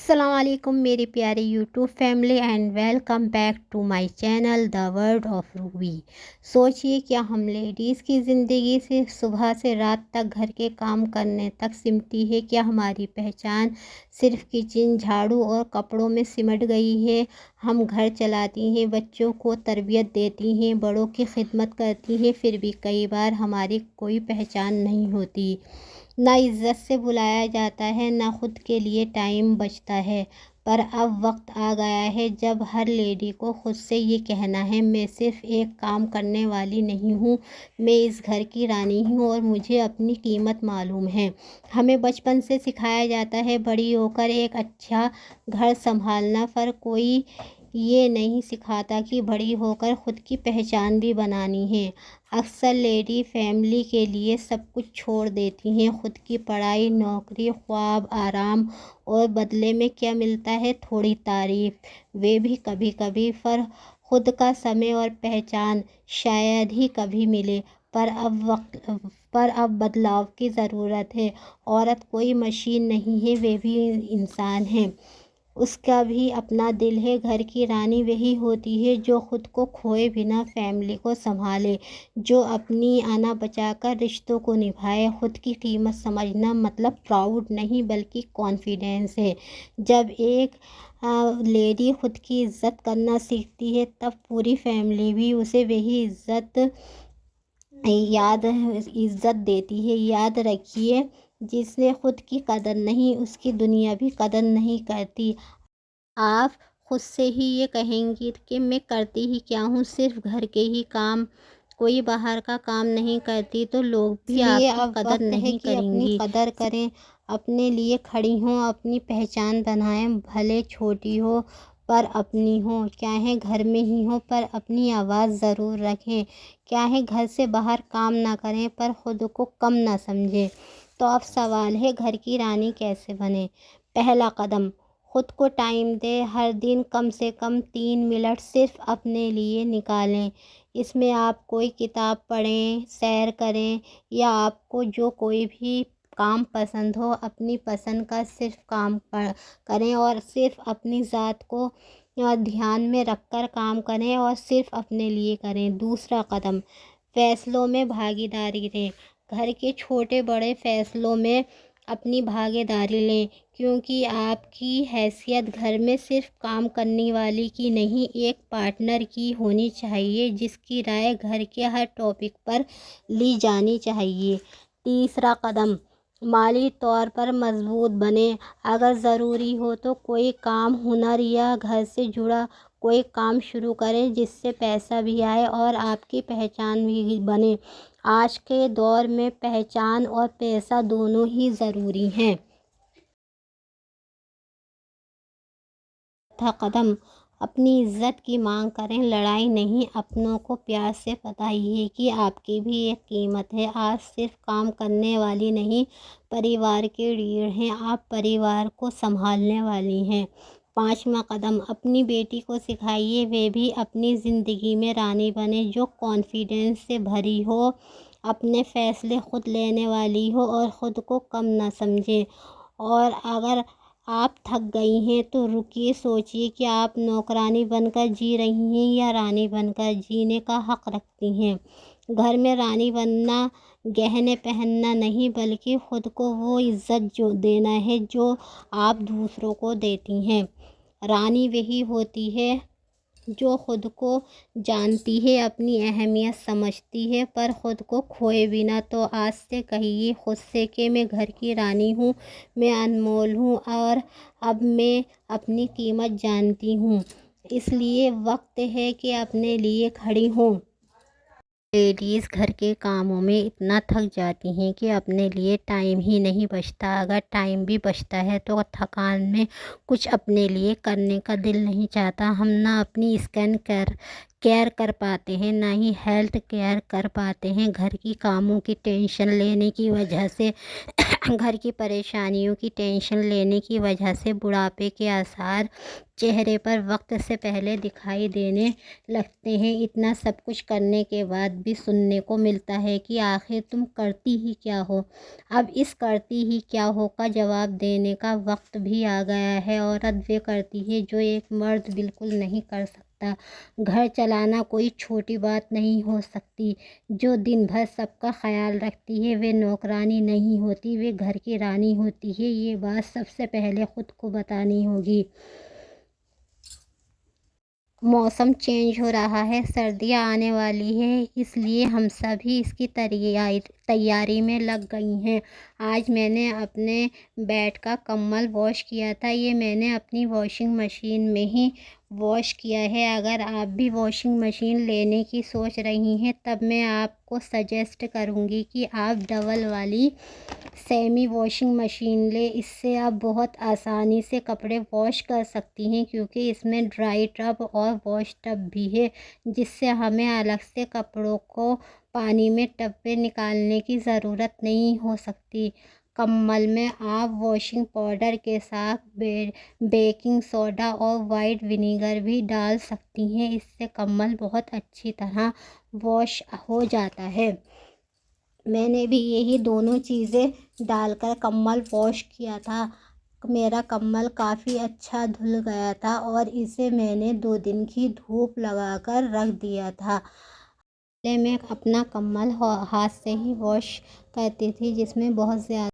السلام علیکم میری پیاری YouTube family and welcome back to my channel the world of Ruby. سوچئے کیا ہم لیڈیز کی زندگی سے صبح سے رات تک گھر کے کام کرنے تک سمٹی ہے؟ کیا ہماری پہچان صرف کچن، جھاڑو اور کپڑوں میں سمٹ گئی ہے؟ ہم گھر چلاتی ہیں، بچوں کو تربیت دیتی ہیں، بڑوں کی خدمت کرتی ہیں، پھر بھی کئی بار ہماری کوئی پہچان نہیں ہوتی، نہ عزت سے بلایا جاتا ہے، نہ خود کے لیے ٹائم بچتا ہے۔ پر اب وقت آ گیا ہے جب ہر لیڈی کو خود سے یہ کہنا ہے، میں صرف ایک کام کرنے والی نہیں ہوں، میں اس گھر کی رانی ہوں اور مجھے اپنی قیمت معلوم ہے۔ ہمیں بچپن سے سکھایا جاتا ہے بڑی ہو کر ایک اچھا گھر سنبھالنا، پر کوئی یہ نہیں سکھاتا کہ بڑی ہو کر خود کی پہچان بھی بنانی ہے۔ اکثر لیڈی فیملی کے لیے سب کچھ چھوڑ دیتی ہیں، خود کی پڑھائی، نوکری، خواب، آرام، اور بدلے میں کیا ملتا ہے؟ تھوڑی تعریف، وہ بھی کبھی کبھی، پر خود کا سمے اور پہچان شاید ہی کبھی ملے۔ پر اب بدلاؤ کی ضرورت ہے۔ عورت کوئی مشین نہیں ہے، وہ بھی انسان ہے، اس کا بھی اپنا دل ہے۔ گھر کی رانی وہی ہوتی ہے جو خود کو کھوئے بنا فیملی کو سنبھالے، جو اپنی انا بچا کر رشتوں کو نبھائے۔ خود کی قیمت سمجھنا مطلب پراؤڈ نہیں بلکہ کانفیڈنس ہے۔ جب ایک لیڈی خود کی عزت کرنا سیکھتی ہے تب پوری فیملی بھی اسے وہی عزت دیتی ہے۔ یاد رکھیے، جس نے خود کی قدر نہیں، اس کی دنیا بھی قدر نہیں کرتی۔ آپ خود سے ہی یہ کہیں گی کہ میں کرتی ہی کیا ہوں، صرف گھر کے ہی کام، کوئی باہر کا کام نہیں کرتی، تو لوگ بھی آپ کی قدر نہیں کریں گے۔ اپنی قدر کریں، اپنے لیے کھڑی ہوں، اپنی پہچان بنائیں، بھلے چھوٹی ہو پر اپنی ہو، چاہے گھر میں ہی ہو پر اپنی آواز ضرور رکھیں، چاہے گھر سے باہر کام نہ کریں پر خود کو کم نہ سمجھیں۔ تو اب سوال ہے، گھر کی رانی کیسے بنیں؟ پہلا قدم، خود کو ٹائم دیں۔ ہر دن کم سے کم 3 منٹ صرف اپنے لیے نکالیں۔ اس میں آپ کوئی کتاب پڑھیں، سیر کریں، یا آپ کو جو کوئی بھی کام پسند ہو، اپنی پسند کا صرف کام کریں اور صرف اپنی ذات کو دھیان میں رکھ کر کام کریں اور صرف اپنے لیے کریں۔ دوسرا قدم، فیصلوں میں بھاگیداری لیں۔ گھر کے چھوٹے بڑے فیصلوں میں اپنی بھاگیداری لیں، کیونکہ آپ کی حیثیت گھر میں صرف کام کرنے والی کی نہیں، ایک پارٹنر کی ہونی چاہیے جس کی رائے گھر کے ہر ٹاپک پر لی جانی چاہیے۔ تیسرا قدم، مالی طور پر مضبوط بنیں۔ اگر ضروری ہو تو کوئی کام، ہنر یا گھر سے جڑا کوئی کام شروع کریں جس سے پیسہ بھی آئے اور آپ کی پہچان بھی بنے۔ آج کے دور میں پہچان اور پیسہ دونوں ہی ضروری ہیں۔ چوتھا قدم، اپنی عزت کی مانگ کریں، لڑائی نہیں۔ اپنوں کو پیار سے بتائیے کہ آپ کی بھی ایک قیمت ہے۔ آپ صرف کام کرنے والی نہیں، پریوار کی ریڑھ ہیں، آپ پریوار کو سنبھالنے والی ہیں۔ پانچواں قدم، اپنی بیٹی کو سکھائیے وہ بھی اپنی زندگی میں رانی بنے، جو کانفیڈنس سے بھری ہو، اپنے فیصلے خود لینے والی ہو اور خود کو کم نہ سمجھے۔ اور اگر آپ تھک گئی ہیں تو رکیے، سوچئے کہ آپ نوکرانی بن کر جی رہی ہیں یا رانی بن کر جینے کا حق رکھتی ہیں۔ گھر میں رانی بننا گہنے پہننا نہیں بلکہ خود کو وہ عزت دینا ہے جو آپ دوسروں کو دیتی ہیں۔ رانی وہی ہوتی ہے جو خود کو جانتی ہے، اپنی اہمیت سمجھتی ہے پر خود کو کھوئے بنا۔ تو آج سے کہیے خود سے کہ میں گھر کی رانی ہوں، میں انمول ہوں اور اب میں اپنی قیمت جانتی ہوں، اس لیے وقت ہے کہ اپنے لیے کھڑی ہوں۔ لیڈیز گھر کے کاموں میں اتنا تھک جاتی ہیں کہ اپنے لیے ٹائم ہی نہیں بچتا۔ اگر ٹائم بھی بچتا ہے تو تھکان میں کچھ اپنے لیے کرنے کا دل نہیں چاہتا۔ ہم نہ اپنی کیئر کر پاتے ہیں، نہ ہی ہیلتھ کیئر کر پاتے ہیں۔ گھر کی کاموں کی ٹینشن لینے کی وجہ سے گھر کی پریشانیوں کی ٹینشن لینے کی وجہ سے بڑھاپے کے آثار چہرے پر وقت سے پہلے دکھائی دینے لگتے ہیں۔ اتنا سب کچھ کرنے کے بعد بھی سننے کو ملتا ہے کہ آخر تم کرتی ہی کیا ہو؟ اب اس کرتی ہی کیا ہو کا جواب دینے کا وقت بھی آ گیا ہے۔ عورت وہ کرتی ہے جو ایک مرد بالکل نہیں کر سکتا۔ گھر چلانا کوئی چھوٹی بات نہیں ہو سکتی۔ جو دن بھر سب کا خیال رکھتی ہے وہ نوکرانی نہیں ہوتی، وہ گھر کی رانی ہوتی ہے۔ یہ بات سب سے پہلے خود کو بتانی ہوگی۔ موسم چینج ہو رہا ہے، سردیاں آنے والی ہیں، اس لیے ہم سبھی اس کی تیاری میں لگ گئی ہیں۔ آج میں نے اپنے بیڈ کا کمبل واش کیا تھا، یہ میں نے اپنی واشنگ مشین میں ہی واش کیا ہے۔ اگر آپ بھی واشنگ مشین لینے کی سوچ رہی ہیں تب میں آپ کو سجیسٹ کروں گی کہ آپ ڈبل والی سیمی واشنگ مشین لیں۔ اس سے آپ بہت آسانی سے کپڑے واش کر سکتی ہیں، کیونکہ اس میں ڈرائی ٹب اور واش ٹب بھی ہے، جس سے ہمیں الگ سے کپڑوں کو پانی میں ٹب سے نکالنے کی ضرورت نہیں ہو سکتی۔ کمبل میں آپ واشنگ پاؤڈر کے ساتھ بیکنگ سوڈا اور وائٹ ونیگر بھی ڈال سکتی ہیں، اس سے کمبل بہت اچھی طرح واش ہو جاتا ہے۔ میں نے بھی یہی دونوں چیزیں ڈال کر کمبل واش کیا تھا، میرا کمبل کافی اچھا دھل گیا تھا اور اسے میں نے 2 دن کی دھوپ لگا کر رکھ دیا تھا۔ پہلے میں اپنا کمبل ہاتھ سے ہی واش کرتی تھی، جس میں بہت زیادہ